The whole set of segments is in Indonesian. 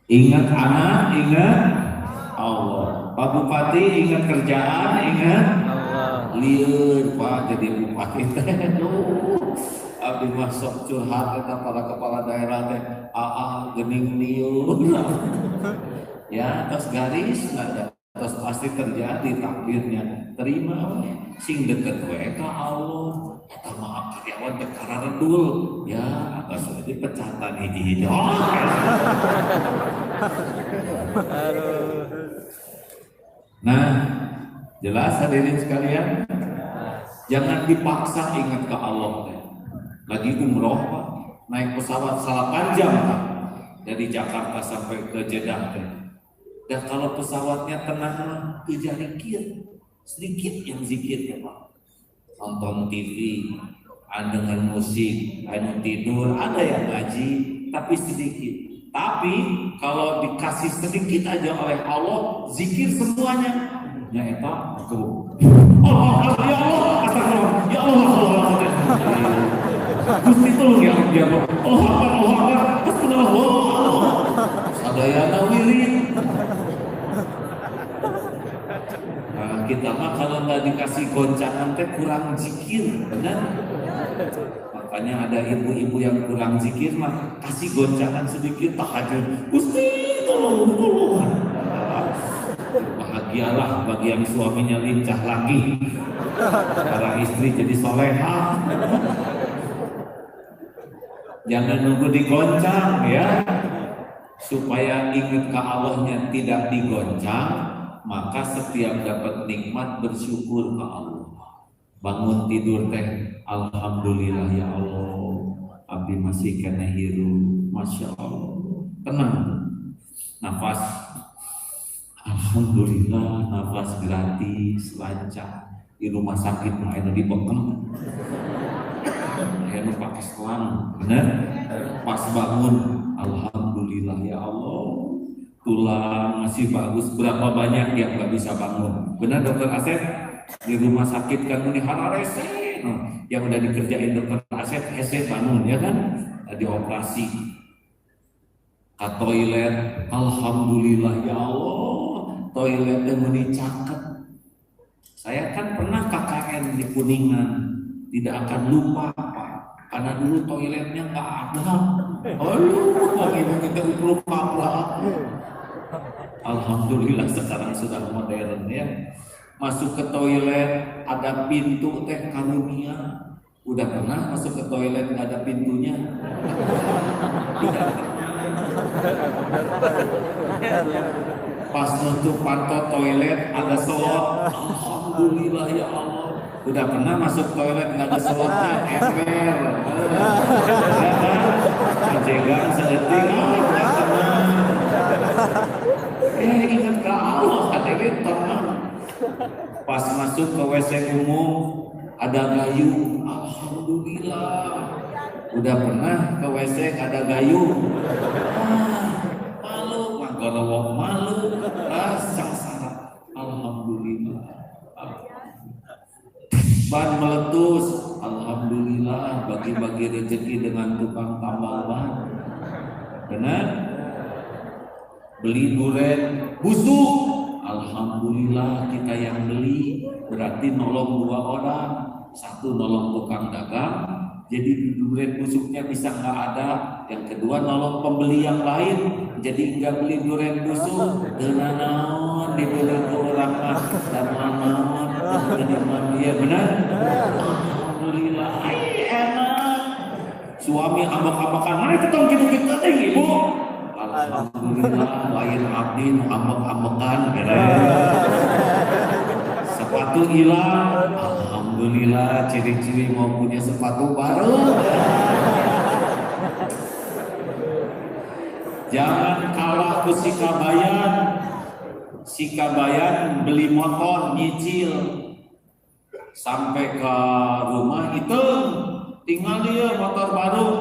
Ingat anak, ingat Allah. Pak Bupati ingat kerjaan, ingat Allah. liur Pak jadi bupati teh. Duh, abdi mah sok curhat eta para kepala daerah teh. Gening liur. Ya, atas garis ada. Terus pasti terjadi takdirnya. Terima we. Sing deket we ka Allah. Eta mah karyawan teh kararedul. Ya, atas we pecatan hiji-hiji. Aduh. Nah, jelas hadirin sekalian, jangan dipaksa ingat ke Allah. Lagi umroh Pak, naik pesawat 8 jam Pak, dari Jakarta sampai ke Jeddah. Dan kalau pesawatnya tenang mah zikir, sedikit yang zikir ya Pak. Nonton TV, dengan musik, anu tidur, ada yang ngaji, tapi sedikit. Tapi kalau dikasih sedikit aja oleh Allah, zikir semuanya. Ya itu aku. Allah, ya Allah, astagfirullah, ya Allah, Allah. Gusti tolong ya Allah. Allah, Allah, astagfirullah. Sadayana wirid. Nah, kita mah kalau nggak dikasih goncangan teh kurang zikir, benar? Makanya ada ibu-ibu yang kurang zikir mah kasih goncangan sedikit tahajud. Gusti tolong. Bahagialah bagi yang suaminya lincah lagi. Para istri jadi soleha. Jangan nunggu digoncang ya. Supaya ingat ke Allahnya tidak digoncang, maka setiap dapat nikmat bersyukur ke Allah. Bangun tidur teh, alhamdulillah ya Allah, abdi masih kena hirup, masya Allah, tenang, nafas, alhamdulillah, nafas gratis, lancar. Di rumah sakit mah anu dibekem, anu pakai selang, bener? Pas bangun, alhamdulillah ya Allah, tulang masih bagus. Berapa banyak yang nggak bisa bangun, benar dokter Asep? Di rumah sakit kan ini hararese, yang udah dikerjain dokter Asep hese bangun ya kan, dioperasi ke toilet, alhamdulillah ya Allah, toiletnya meni cakep. Saya kan pernah KKN di Kuningan, tidak akan lupa Pak, karena dulu toiletnya nggak ada. Aduh, kita lupa. Alhamdulillah sekarang sudah modern ya. Masuk ke toilet ada pintu teh karunia. Udah pernah masuk ke toilet nggak ada pintunya? Tidak. Pas nutup pantot toilet ada selot. Alhamdulillah ya Allah. Udah pernah masuk toilet nggak ada selotnya? Ember. Kejegang sedetik. Ingat ke Allah katanya tenang. Pas masuk ke WC umum ada gayung, alhamdulillah. Udah pernah ke WC ada gayung? Malu, manggorowok malu, sangsara. Alhamdulillah. Ban meletus, alhamdulillah. Bagi-bagi rezeki dengan tukang tambal ban. Benar? Beli duren busuk, alhamdulillah kita yang beli, berarti nolong 2 orang, 1 nolong tukang dagang, jadi duren busuknya bisa nggak ada, yang kedua nolong pembeli yang lain, jadi nggak beli duren busuk, naon dibeli ke orang dan naon ya benar, alhamdulillah, enak, suami ambak-ambakan, mana ketong gitu-gitu teh ibu. Alhamdulillah, lain abdi ambek-ambekan sepatu hilang, alhamdulillah, ciri-ciri mau punya sepatu baru. Jangan kalah ke si Kabayan beli motor nyicil sampai ke rumah itu tinggal dia motor baru,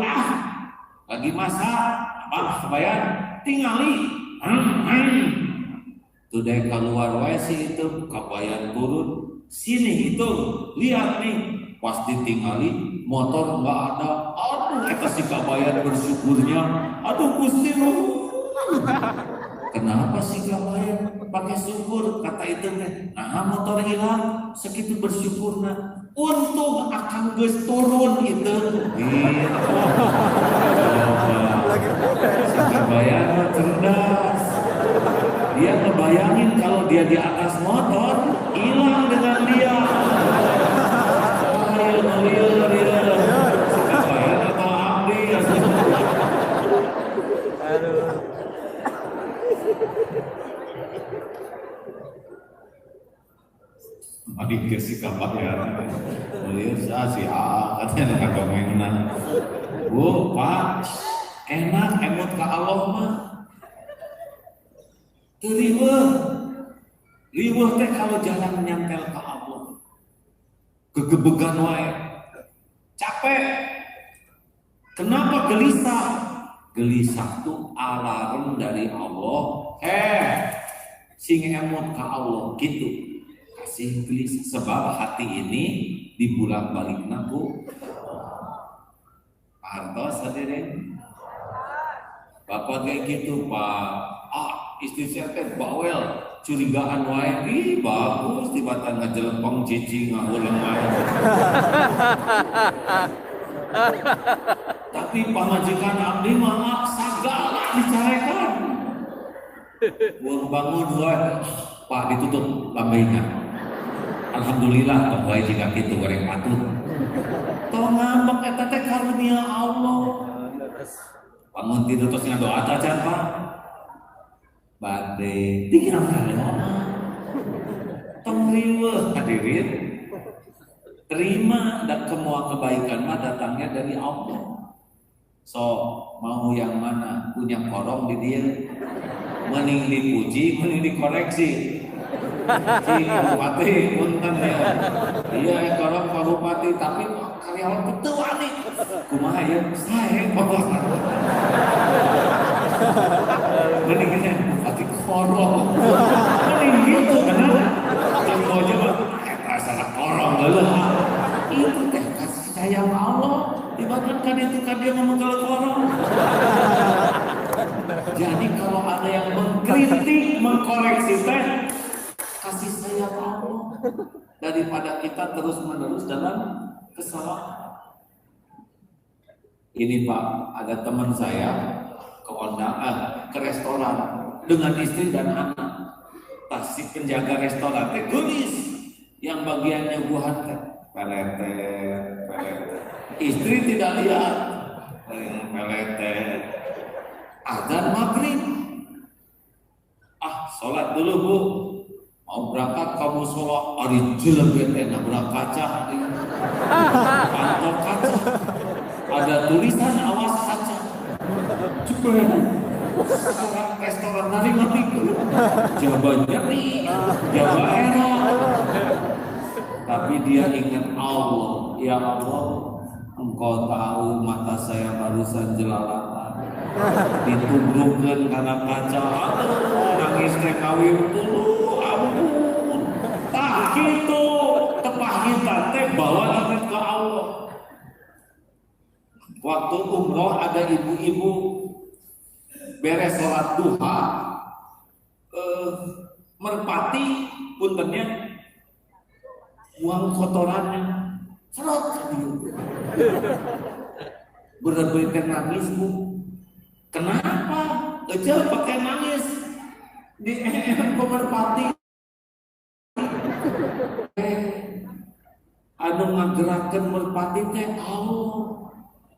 lagi masak. Kabayan tingali udah keluar WC itu Kabayan turun sini itu lihat nih pas ditinggali motor nggak ada. Aduh kita si Kabayan bersyukurnya, aduh Gusti Kenapa sih gak bayar? Pakai syukur, kata itu teh. Nah motor hilang, segitu bersyukur nah. Untung akan geus turun itu. Gitu. Si bayar cerdas. Dia ngebayangin kalau dia di atas motor, hilang dengan dia. Real. Si bayar atau abdi. Aduh. Madi kasih kabar ya, beliau si katanya nak komenan. Bu, Pak, enak emot ke Allah mah. Riweuh teh kalau jalan menyantel ke Allah. Gegebegan wae. Capek. Kenapa gelisah? Gelisah tuh alarm dari Allah. Sing emot ke Allah gitu. Kasih gelisah sebab hati ini dibulak-balik naku. Pak Hartos hadirin. Bapak kayak gitu Pak. Istri saya teh bawel, curigaan wae. Ih bagus tibatan ngajelempong cici ngaulang wae. Tapi pamajikan abdi mah sagala dicarekan. Buang bangun wae. Pak ditutup lambainya. Alhamdulillah tong wae jika kitu goreng patut. Tong ngambek eta teh karunia Allah. Bangun tidur terus ngadoa acan Pak. Bade dikira kali tong riweuh hadirin. Terima dan semua kebaikan mah datangnya dari Allah. So mau yang mana? Punya korong di dia. Mending dipuji, mending dikoreksi. Si Bupati punten ya. Iya korong Pak Bupati tapi karyawan ketua nih. Kumaha ya? Saya korong. Mending gini, Bupati korong. Mending gitu benar. Yang aja mah salah korong lah. Itu teh kasih sayang Allah. Dibandingkan itu kan dia ngomong kalau korong. Jadi kalau ada yang mengkritik, mengkoreksi teh kasih sayang Allah daripada kita terus-menerus dalam kesalahan. Ini Pak, ada teman saya ke undangan ke restoran dengan istri dan anak. Si penjaga restoran teh gelis, yang bagiannya buah teh pelete. Istri tidak lihat, pelete. Azan maghrib. Sholat dulu Bu. Mau berangkat kamu sholat hari jelebet nabrak kaca. Pantau kaca. Ada tulisan awas kaca. Cepet. Orang restoran nari Jawa Nyeri, Jawa Era. Tapi dia ingat Allah. Ya Allah, Engkau tahu mata saya barusan jelalatan. Ditubrukkan karena kaca. Nangis teh kawin dulu. Ampun. Tak gitu. Tepah kita teh bawa ingat ke Allah. Waktu umroh ada ibu-ibu beres sholat duha, merpati puntennya buang kotorannya, serot bener-bener nangis Bu. Kenapa? Ejel pakai nangis di merpati. Anu ngagerakeun merpati teh Allah.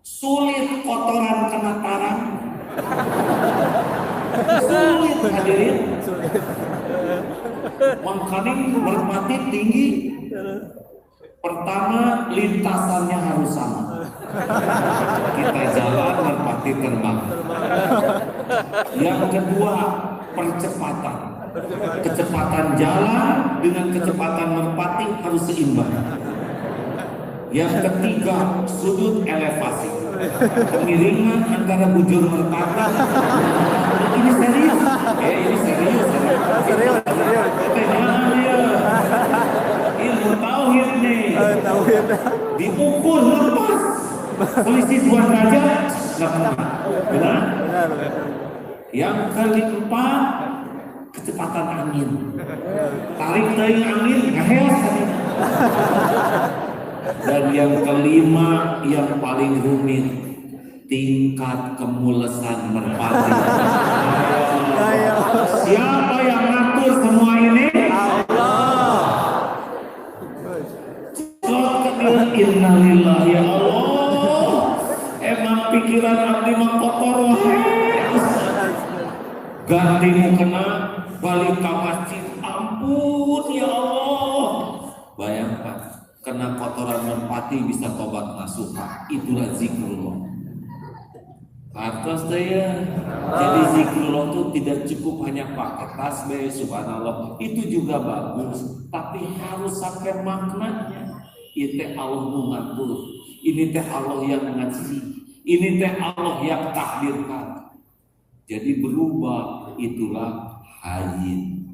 Sulit kotoran kena tarang. Sulit hadirin. Makanya merpati tinggi. Pertama lintasannya harus sama. Kita jalan merpati terbang. Yang kedua percepatan. Kecepatan jalan dengan kecepatan merpati harus seimbang. Yang ketiga sudut elevasi. Kemiringan antara bujur merpati. Ini serius. Ini serius. Serius. Ilmu tauhid nih. Diukur lepas. Selisih 2 derajat. Nggak pernah. Benar? Yang keempat, kecepatan angin. Tarik teuing angin, ngaheos. Dan yang kelima, yang paling rumit, tingkat kemulesan merpati. Siapa yang ngatur semua ini? Allah. Innalillahi ya Allah. Emang pikiran abdi mah kotor wae. Gantimu kena balik ke masjid, ampun ya Allah. Bayangkan, kena kotoran merpati bisa tobat nasuha. Itulah zikrullah. Atas daya. Jadi zikrullah itu tidak cukup hanya pakai tasbih subhanallah, itu juga bagus, tapi harus sampai maknanya. Ini teh Allah mengatur, ini teh Allah yang ngasih, ini teh Allah yang takdirkan. Jadi berubah, itulah hayyin.